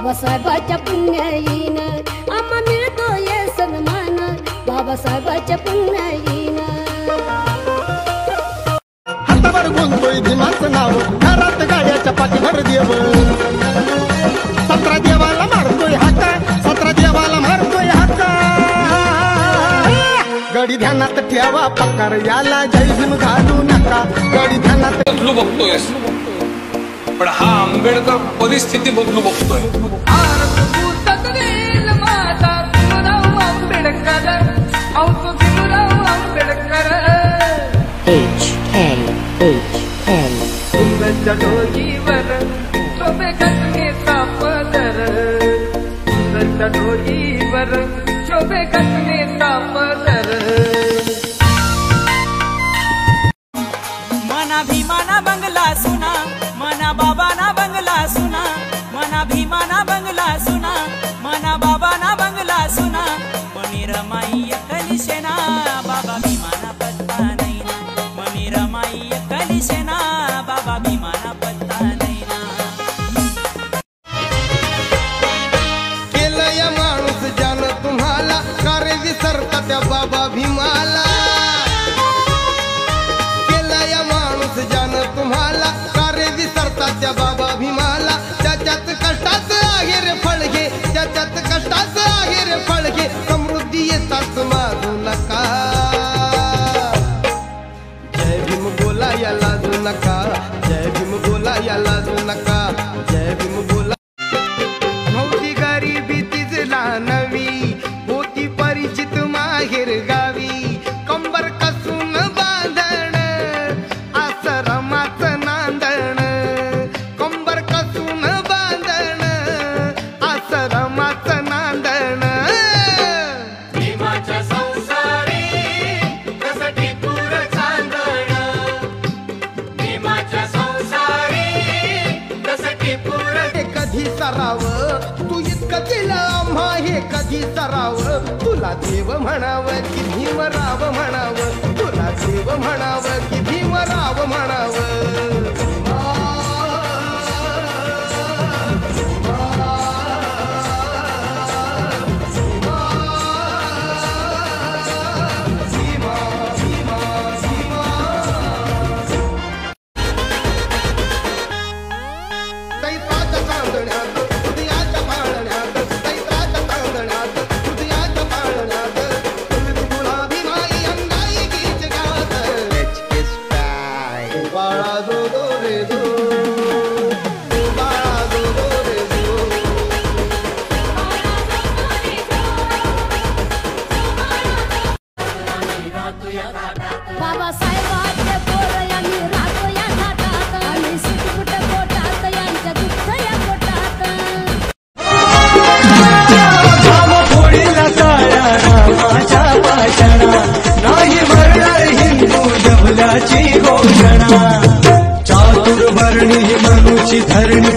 बाबासाहेबाच्या पुण्याईन आम्हा मिळतोय सन्मान, बाबासाहेबाच्या पुण्याईन. हातावर गुंतोय भीमाचं नाव, घरात गाड्याच्या पाठीवर देव, 17 देवाला मारतोय हाका, 17 देवाला मारतोय हाका. गडी ध्यानात ठेवा पकार, याला जय भीम घालू नका. गडी ध्यानात बदलू बघतोय, पण हा आंबेडकर परिस्थिती बदलू बघतोय. सुंदरच्या डोईवर शोभे घटनेचा पदर, सुंदरच्या डोईवर शोभे घटनेचा पदर. मना भीमाना बंगला सुना, मना बाबाना बंगला सुना, मना भीमाना बंगला सुना, मना बाबाना बंगला सुना. मनी रमाई कलिशेना बाबा भीमाना पत्ता नाही ना, मनी रमाई कलिशेना बाबा भीमाना पत्ता नाही ना. केलं या माणूस जाण तुम्हाला, कार्य विसरता त्या बाबा भीमाला. केलं या माणूस जाण तुम्हाला, कार्य विसरता त्या बाबा भीमाला. त्याच्यात कष्टाच आहे रे फळगे, त्याच्यात कष्टाच आहे रे फळगे. समृद्धी येतात मागू नका, जय भीम बोला या लाजू नका, जय भीम बोला या लाजू नका, जय भीम बोला. नव्हती गरिबी तिजला नवी, होती परिचित माहेर गावी. कंबर कसून बांधण आश्रमाचं नांदण, कंबर कसून बांधण आश्रमाचं नांदण. भीमाच्या संसारी कसं टिपूर चांदण, भीमाच्या संसारी कसं टिपूर. हे कधी सराव तू इतकं दिलं आम्हा, हे कधी सराव तुला देव म्हणावं की भीमराव म्हणावं, तुला देव म्हणावं की भीमराव म्हणावं. दैत्राच्या चांदण्यात हृदयाच्या पाळण्यात, दैत्राच्या चांदण्यात हृदयाच्या पाळण्यात, गुलाबी माई अंगाई गीत गात. बाळा दो दो रे दो, बाळा दो दो रे दो. बाबासाहेबाच्या पोरं आम्ही राहतो या घाटात, आम्ही सुटफुट पोटात यांच्या दुःख या पोटात. फोडीला काळ्या रामाच्या पाषाणा, नाही भरणार हिंदू जबलाची घोषणा. चातुर्वर्णी मनुची धरणी